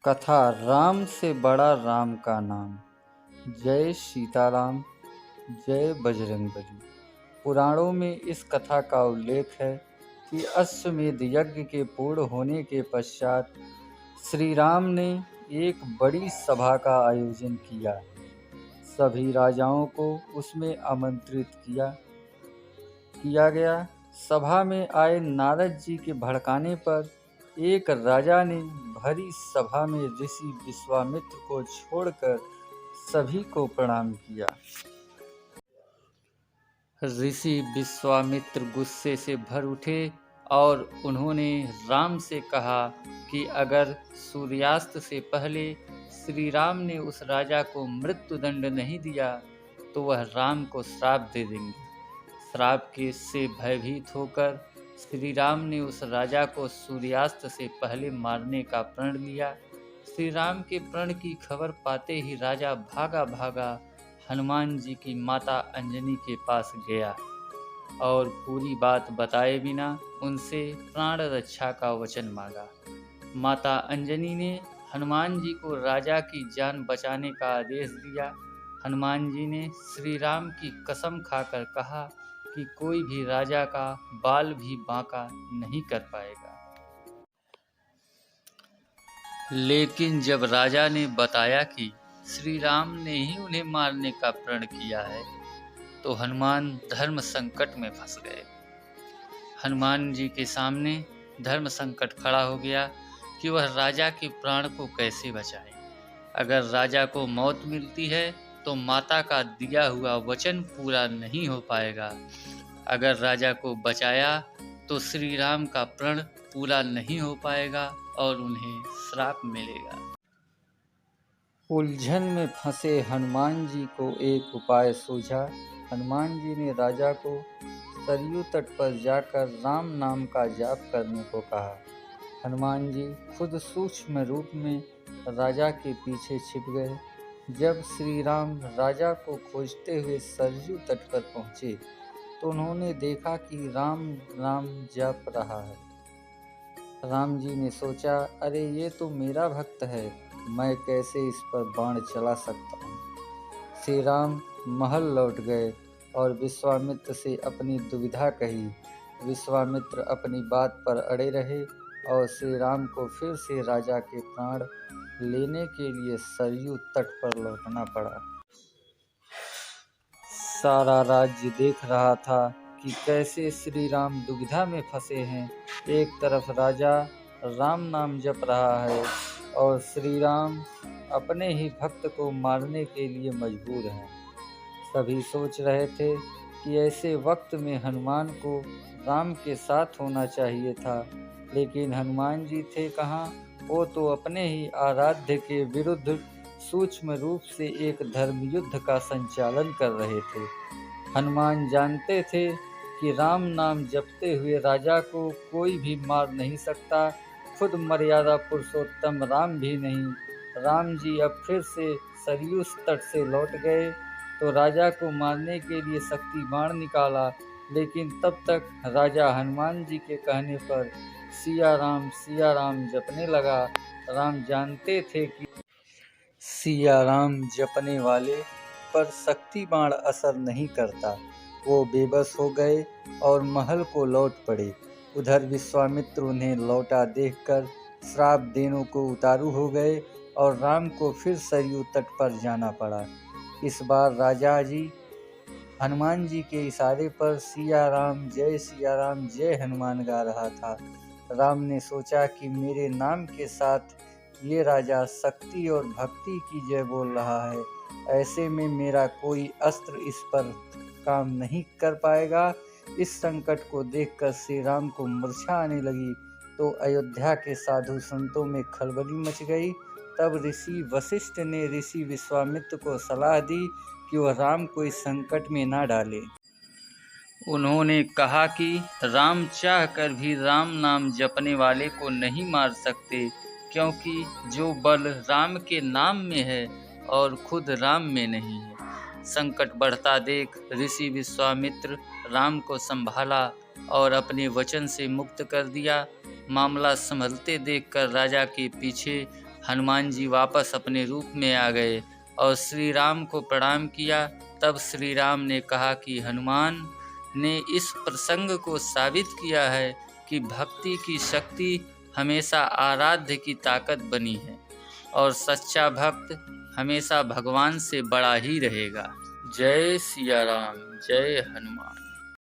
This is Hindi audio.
कथा राम से बड़ा राम का नाम। जय सीताराम, जय बजरंगबली। पुराणों में इस कथा का उल्लेख है कि अश्वमेध यज्ञ के पूर्ण होने के पश्चात श्री राम ने एक बड़ी सभा का आयोजन किया। सभी राजाओं को उसमें आमंत्रित किया गया। सभा में आए नारद जी के भड़काने पर एक राजा ने भरी सभा में ऋषि विश्वामित्र को छोड़कर सभी को प्रणाम किया। ऋषि विश्वामित्र गुस्से से भर उठे और उन्होंने राम से कहा कि अगर सूर्यास्त से पहले श्री राम ने उस राजा को मृत्युदंड नहीं दिया तो वह राम को श्राप दे देंगे। श्राप के से भयभीत होकर श्री राम ने उस राजा को सूर्यास्त से पहले मारने का प्रण लिया। श्री राम के प्रण की खबर पाते ही राजा भागा भागा हनुमान जी की माता अंजनी के पास गया और पूरी बात बताए बिना उनसे प्राण रक्षा का वचन मांगा। माता अंजनी ने हनुमान जी को राजा की जान बचाने का आदेश दिया। हनुमान जी ने श्री राम की कसम खाकर कहा कि कोई भी राजा का बाल भी बांका नहीं कर पाएगा। लेकिन जब राजा ने बताया कि श्री राम ने ही उन्हें मारने का प्रण किया है तो हनुमान धर्म संकट में फंस गए। हनुमान जी के सामने धर्म संकट खड़ा हो गया कि वह राजा के प्राण को कैसे बचाए। अगर राजा को मौत मिलती है तो माता का दिया हुआ वचन पूरा नहीं हो पाएगा। अगर राजा को बचाया तो श्री राम का प्रण पूरा नहीं हो पाएगा और उन्हें श्राप मिलेगा। उलझन में फंसे हनुमान जी को एक उपाय सूझा। हनुमान जी ने राजा को सरयू तट पर जाकर राम नाम का जाप करने को कहा। हनुमान जी खुद सूक्ष्म रूप में राजा के पीछे छिप गए। जब श्री राम राजा को खोजते हुए सरयू तट पर पहुँचे तो उन्होंने देखा कि राम राम जप रहा है। राम जी ने सोचा, अरे ये तो मेरा भक्त है, मैं कैसे इस पर बाण चला सकता हूँ। श्री राम महल लौट गए और विश्वामित्र से अपनी दुविधा कही। विश्वामित्र अपनी बात पर अड़े रहे और श्री राम को फिर से राजा के प्राण लेने के लिए सरयू तट पर लौटना पड़ा। सारा राज्य देख रहा था कि कैसे श्री राम दुविधा में फंसे हैं। एक तरफ राजा राम नाम जप रहा है और श्री राम अपने ही भक्त को मारने के लिए मजबूर हैं। सभी सोच रहे थे कि ऐसे वक्त में हनुमान को राम के साथ होना चाहिए था, लेकिन हनुमान जी थे कहाँ। वो तो अपने ही आराध्य के विरुद्ध सूक्ष्म रूप से एक धर्मयुद्ध का संचालन कर रहे थे। हनुमान जानते थे कि राम नाम जपते हुए राजा को कोई भी मार नहीं सकता, खुद मर्यादा पुरुषोत्तम राम भी नहीं। राम जी अब फिर से सरयू तट से लौट गए तो राजा को मारने के लिए शक्ति बाण निकाला, लेकिन तब तक राजा हनुमान जी के कहने पर सिया राम जपने लगा। राम जानते थे कि सिया राम जपने वाले पर शक्ति बाण असर नहीं करता। वो बेबस हो गए और महल को लौट पड़े। उधर विश्वामित्र उन्हें लौटा देखकर श्राप देने को उतारू हो गए और राम को फिर सरयू तट पर जाना पड़ा। इस बार राजा जी हनुमान जी के इशारे पर सिया राम जय हनुमान गा रहा था। राम ने सोचा कि मेरे नाम के साथ ये राजा शक्ति और भक्ति की जय बोल रहा है, ऐसे में मेरा कोई अस्त्र इस पर काम नहीं कर पाएगा। इस संकट को देखकर श्री राम को मूर्छा आने लगी तो अयोध्या के साधु संतों में खलबली मच गई। तब ऋषि वशिष्ठ ने ऋषि विश्वामित्र को सलाह दी कि वह राम को इस संकट में ना डाले। उन्होंने कहा कि राम चाहकर भी राम नाम जपने वाले को नहीं मार सकते, क्योंकि जो बल राम के नाम में है और खुद राम में नहीं है। संकट बढ़ता देख ऋषि विश्वामित्र राम को संभाला और अपने वचन से मुक्त कर दिया। मामला संभलते देखकर राजा के पीछे हनुमान जी वापस अपने रूप में आ गए और श्री राम को प्रणाम किया। तब श्री राम ने कहा कि हनुमान ने इस प्रसंग को साबित किया है कि भक्ति की शक्ति हमेशा आराध्य की ताकत बनी है और सच्चा भक्त हमेशा भगवान से बड़ा ही रहेगा। जय सिया राम, जय हनुमान।